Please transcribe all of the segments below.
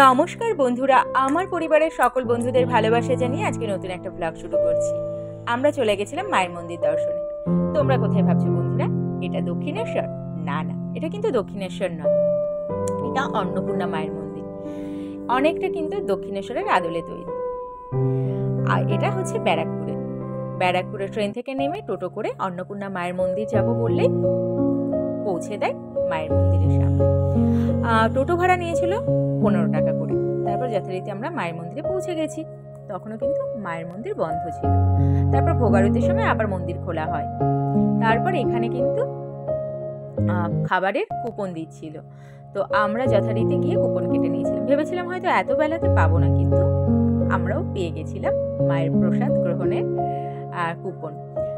নমস্কার বন্ধুরা, আমার পরিবারের সকল বন্ধুদের ভালোবাসা জানিয়ে আজকে নতুন একটা ব্লগ শুরু করছি। আমরা চলে গেছিলাম মায়ের মন্দির দর্শনে। তোমরা কোথায় ভাবছো বন্ধুরা? এটা দক্ষিণেশ্বর? না না, এটা কিন্তু দক্ষিণেশ্বর নয়, এটা অন্নপূর্ণা মায়ের মন্দির। অনেকটা কিন্তু দক্ষিণেশ্বরের আদলে তৈরি। আর এটা হচ্ছে ব্যারাকপুরে ট্রেন থেকে নেমে টোটো করে অন্নপূর্ণা মায়ের মন্দির যাব বললেই পৌঁছে দেয় মায়ের মন্দিরের সামনে। টোটো ভাড়া নিয়েছিল 15 টাকা করে। তারপর যথারীতি আমরা মায়ের মন্দিরে পৌঁছে গেছি। তখনও কিন্তু মায়ের মন্দির বন্ধ ছিল। তারপর ভোগারতির সময় আবার মন্দির খোলা হয়। তারপর এখানে কিন্তু খাবারের কুপন দিচ্ছিল, তো আমরা যথারীতি গিয়ে কুপন কেটে নিয়েছিলাম। ভেবেছিলাম হয়তো এত বেলাতে পাবো না, কিন্তু আমরাও পেয়ে গেছিলাম মায়ের প্রসাদ গ্রহণের কুপন।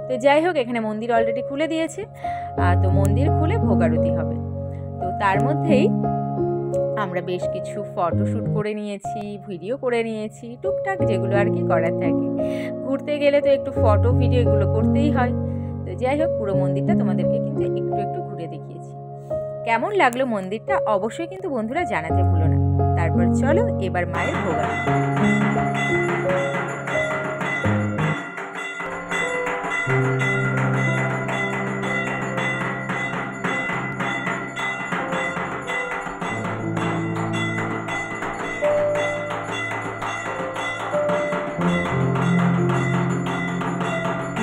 তো যাই হোক, এখানে মন্দির অলরেডি খুলে দিয়েছে। তো মন্দির খুলে ভোগারতি হবে। তো তার মধ্যেই আমরা বেশ কিছু ফটোশ্যুট করে নিয়েছি, ভিডিও করে নিয়েছি, টুকটাক যেগুলো আর কি করার থাকে। ঘুরতে গেলে তো একটু ফটো ভিডিও এগুলো করতেই হয়। তো যাই হোক, পুরো মন্দিরটা তোমাদেরকে কিন্তু একটু একটু ঘুরে দেখিয়েছি। কেমন লাগলো মন্দিরটা অবশ্যই কিন্তু বন্ধুরা জানাতে ভুলো না। তারপর চলো এবার মায়ের ভোগারতি।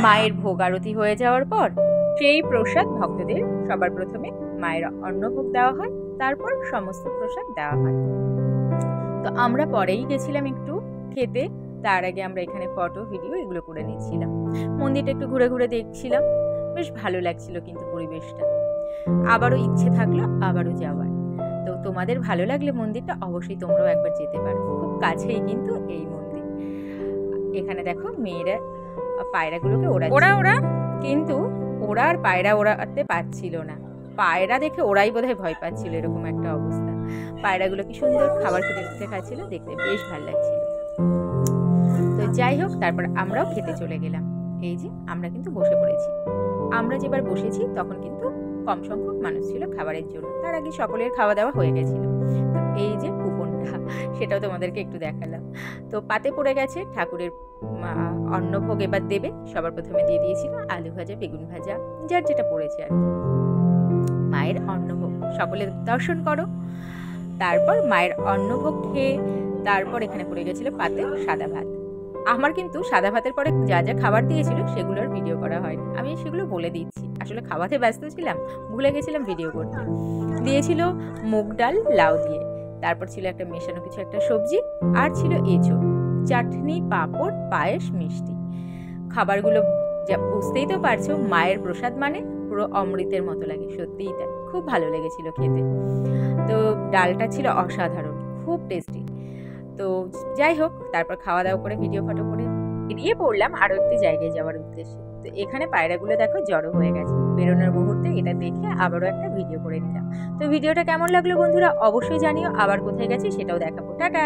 মায়ের ভোগ আরতি হয়ে যাওয়ার পর সেই প্রসাদ ভক্তদের সবার প্রথমে মায়ের অন্নভোগ দেওয়া হয়, তারপর সমস্ত প্রসাদ দেওয়া হয়। তো আমরা পরেই গেছিলাম একটু খেতে। তার আগে আমরা এখানে ফটো ভিডিও এগুলো করে নিচ্ছিলাম। মন্দিরটা একটু ঘুরে ঘুরে দেখছিলাম, বেশ ভালো লাগছিল কিন্তু পরিবেশটা। আবারও ইচ্ছে থাকলো আবারও যাওয়ার। তো তোমাদের ভালো লাগলে মন্দিরটা অবশ্যই তোমরাও একবার যেতে পারো, খুব কাছেই কিন্তু এই মন্দির। এখানে দেখো মেয়েরা পায়রাগুলোকে ওরা কিন্তু ওরা আর পায়রা ওড়াতে পারছিল না। পায়রা দেখে ওরাই বোধহয় ভয় পাচ্ছিল, এরকম একটা অবস্থা। পায়রাগুলো কি সুন্দর খাবার খুঁটে খাচ্ছিল, দেখতে বেশ ভালো লাগছিল। তো যাই হোক, তারপর আমরাও খেতে চলে গেলাম। এই যে আমরা কিন্তু বসে পড়েছি। আমরা যেবার বসেছি তখন কিন্তু কম সংখ্যক মানুষ ছিল খাবারের জন্য। তার আগে সকলের খাওয়া দাওয়া হয়ে গেছিল। তো এই যে কুপনটা, সেটাও তোমাদেরকে একটু দেখালাম। তো পাতে পড়ে গেছে ঠাকুরের অন্নভোগ এবার দেবে। সবার প্রথমে দিয়ে দিয়েছিল আলু ভাজা, বেগুন ভাজা, যার যেটা পড়েছে আর কি। মায়ের অন্নভোগ সকলে দর্শন করো। তারপর মায়ের অন্নভোগ খেয়ে তারপর এখানে পড়ে গেছিল পাতে সাদা ভাত। আমার কিন্তু সাদা ভাতের পরে যা যা খাবার দিয়েছিল সেগুলোর ভিডিও করা হয়নি, আমি সেগুলো বলে দিচ্ছি। আসলে খাওয়াতে ব্যস্ত ছিলাম, ভুলে গেছিলাম ভিডিও করতে। দিয়েছিল মুগ ডাল লাউ দিয়ে, তারপর ছিল একটা মেশানো কিছু একটা সবজি, আর ছিল এঁচোড়, চাটনি, পাঁপড়, পায়েস, মিষ্টি। খাবারগুলো যা বুঝতেই তো পারছো, মায়ের প্রসাদ মানে পুরো অমৃতের মতো লাগে, সত্যিই তাই। খুব ভালো লেগেছিল খেতে। তো ডালটা ছিল অসাধারণ, খুব টেস্টি। তো যাই হোক, তারপর খাওয়া দাওয়া করে ভিডিও ফটো করে বেরিয়ে পড়লাম আরও একটি জায়গায় যাওয়ার উদ্দেশ্যে। তো এখানে পায়রাগুলো দেখো জড়ো হয়ে গেছে। বেরোনোর মুহূর্তে এটা দেখে আবারও একটা ভিডিও করে নিলাম। তো ভিডিওটা কেমন লাগলো বন্ধুরা অবশ্যই জানিও। আবার কোথায় গেছি সেটাও দেখাবো। টাটা।